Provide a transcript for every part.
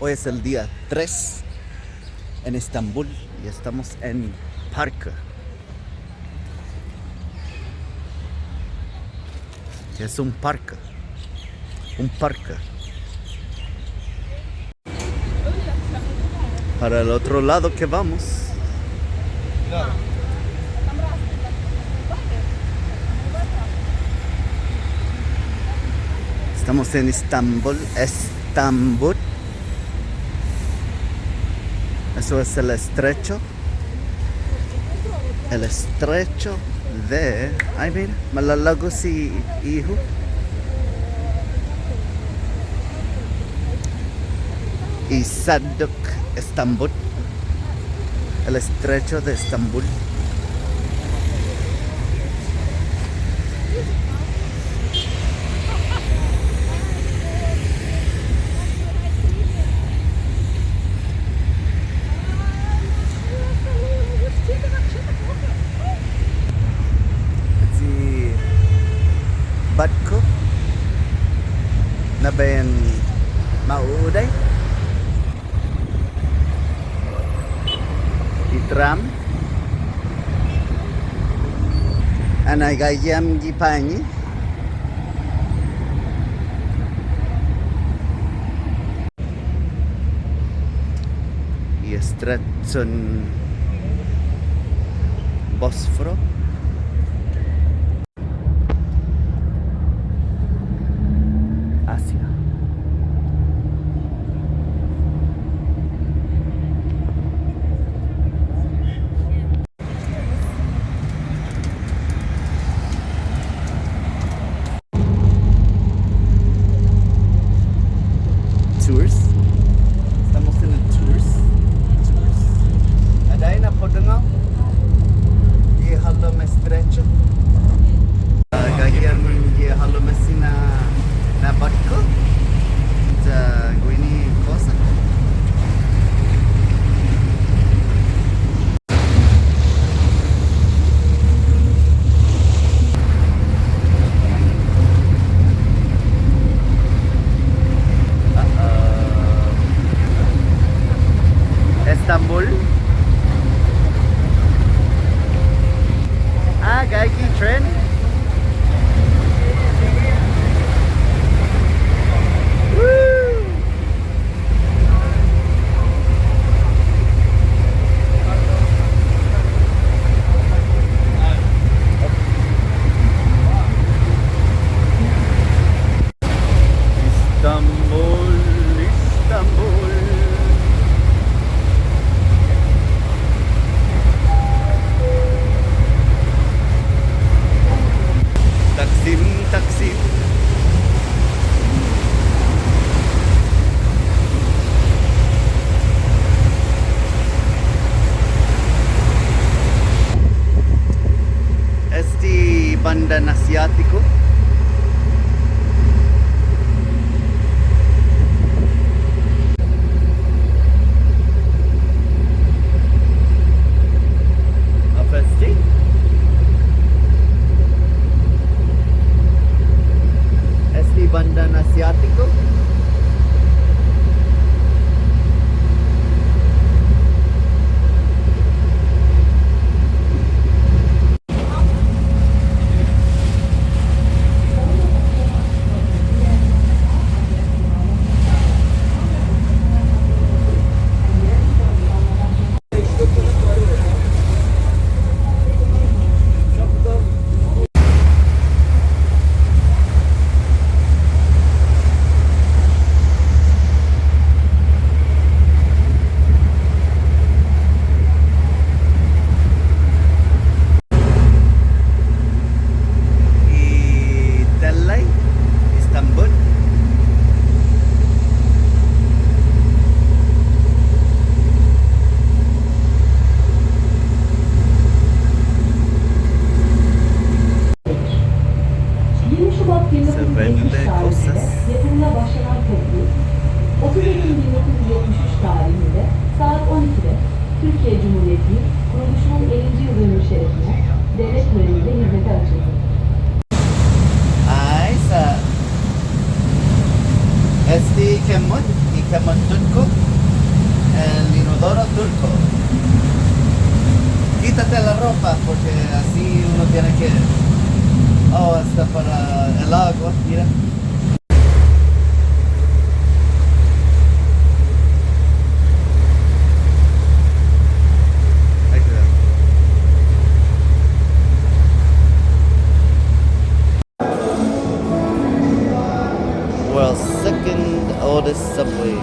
Hoy es el día 3 en Estambul y estamos en Parque. ¿Qué es un parque? Un parque. Para el otro lado que vamos. Estamos en Estambul. Eso es el estrecho. El estrecho de... Ay, mira, Malalagos y Hijo. Y Sadok, Estambul. El estrecho de Estambul. Batko na ben mauday itram anay gayam gipani y estrechen Bosforo. Asia. Tours. Estamos en el tours. Ada na podengau di halom estrecho. Gagian di halom sina na barco. Za guini cosa. Estambul. Gagi train. Woo! Istanbul, Istanbul. Taksim. Este Bandan Asiático. Bandan Asiático. Se vende cosas. Yapımına başlanan köprü 30 Ekim 1973 tarihinde saat 12'de Türkiye Cumhuriyeti kuruluşunun 50. yıl dönümü şerefine devlet töreninde hizmete açıldı. Ay, sa Kemut, llama turco, el inodoro turco. Quítate la ropa porque así uno tiene que... Oh, hasta para el agua, mira. Ahí queda. World's second oldest subway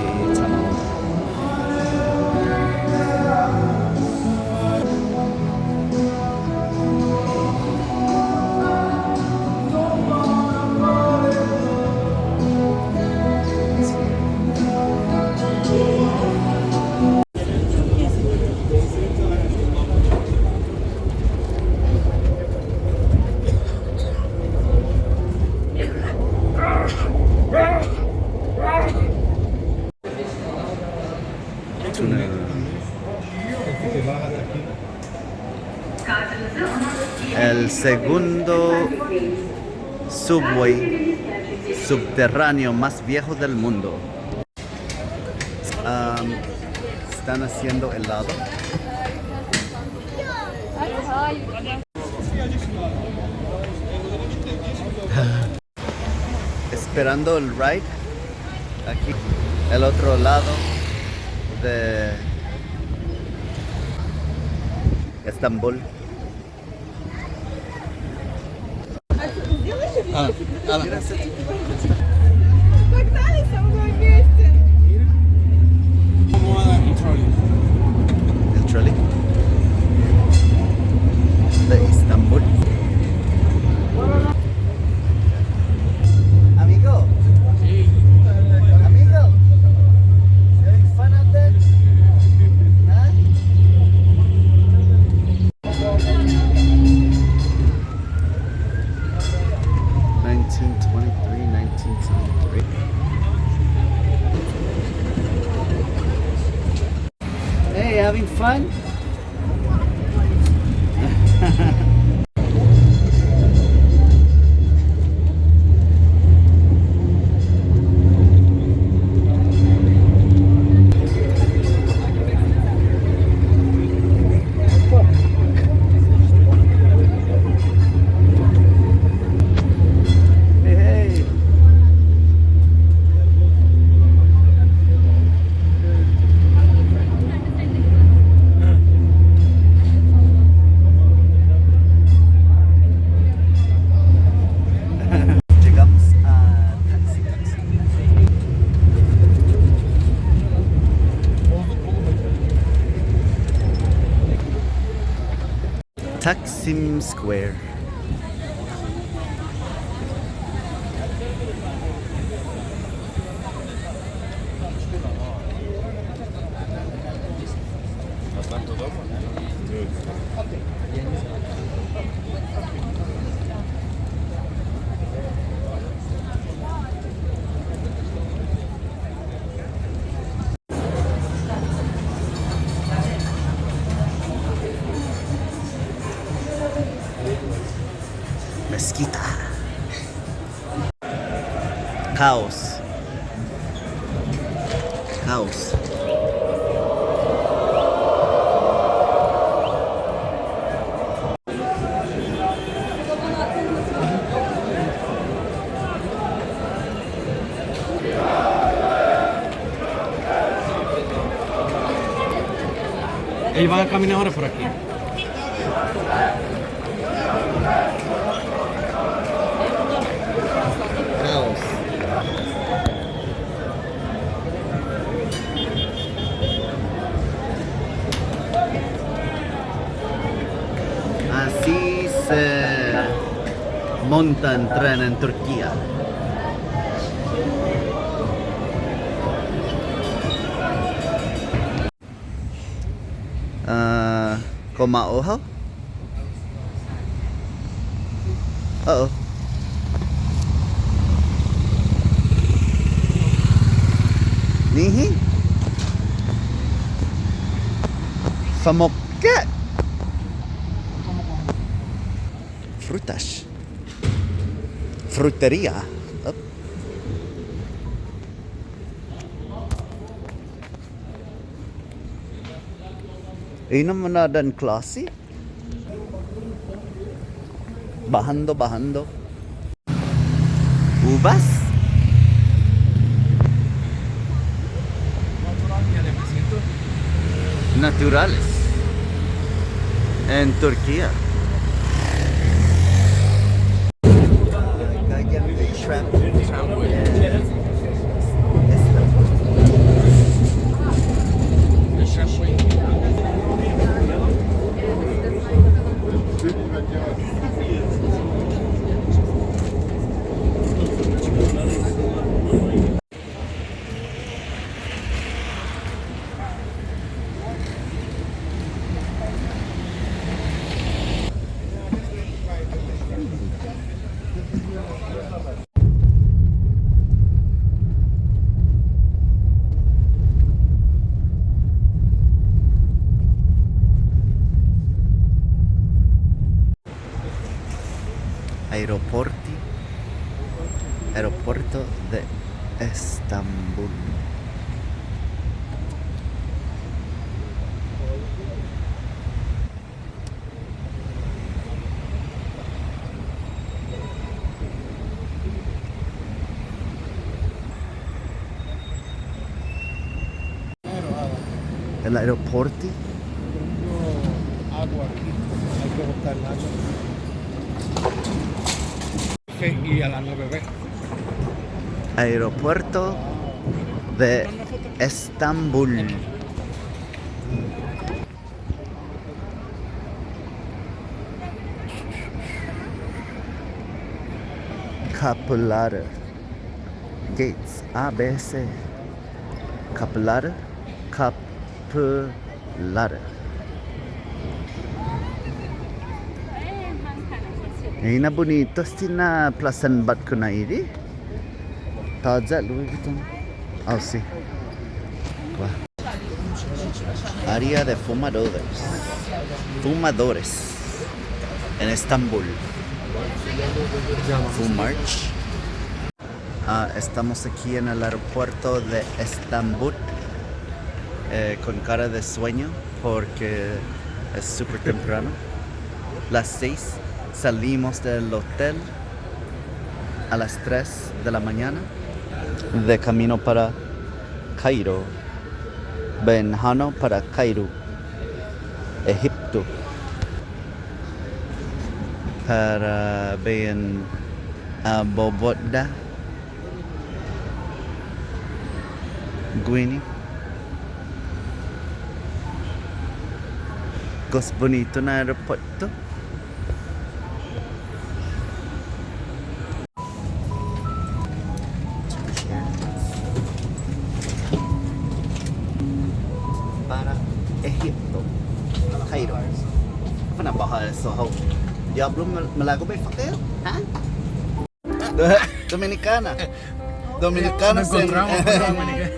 tunnel. El segundo subway subterráneo más viejo del mundo. Están haciendo helado. Esperando el ride. Aquí, el otro lado de Estambul. Погнали со мной вместе. El trolley de Estambul. Amigo. Amigo. You having fun out there? Huh? 1923, 1973. Hey, having fun? Hey, hey. Llegamos a Taxi. Taksim Square. Mezquita. Caos. Caos. Ellos van a caminar ahora por aquí. Caos. Así se monta en tren en Turquía. Koma ojo. Uh-oh. Nihi. Famokket. Frutas. Frutería. Up. Inom mo na dan klase? Bajando. Uvas? Naturales. En Turquía. Shrimp. The shrimp wing. Aeropuerto de Estambul. El aeropuerto Agua aquí. Hay que botar el agua. Y a la no beber. Aeropuerto de Estambul. Kapıları. Gates. A, B, C. Kapıları. Kapıları. Ay, bonito. Stina Placenbat ko na iri. Taja, Louis Vuitton. Oh, sí. Wow. Área de fumadores. Fumadores. En Estambul. Fumarch. Estamos aquí en el aeropuerto de Estambul. Con cara de sueño porque es súper temprano. Las 6 salimos del hotel a las 3 de la mañana de camino para Cairo. Benjano para Cairo, Egipto. Para Ben Bogotá, Guinea. Mas bonito na aeropuerto. Para Egipto, Cairo. Apa nak bahas soal? Diablo Malago may fakir? Ha? Dominicana. Dominicana. Nos encontramos con Dominicana.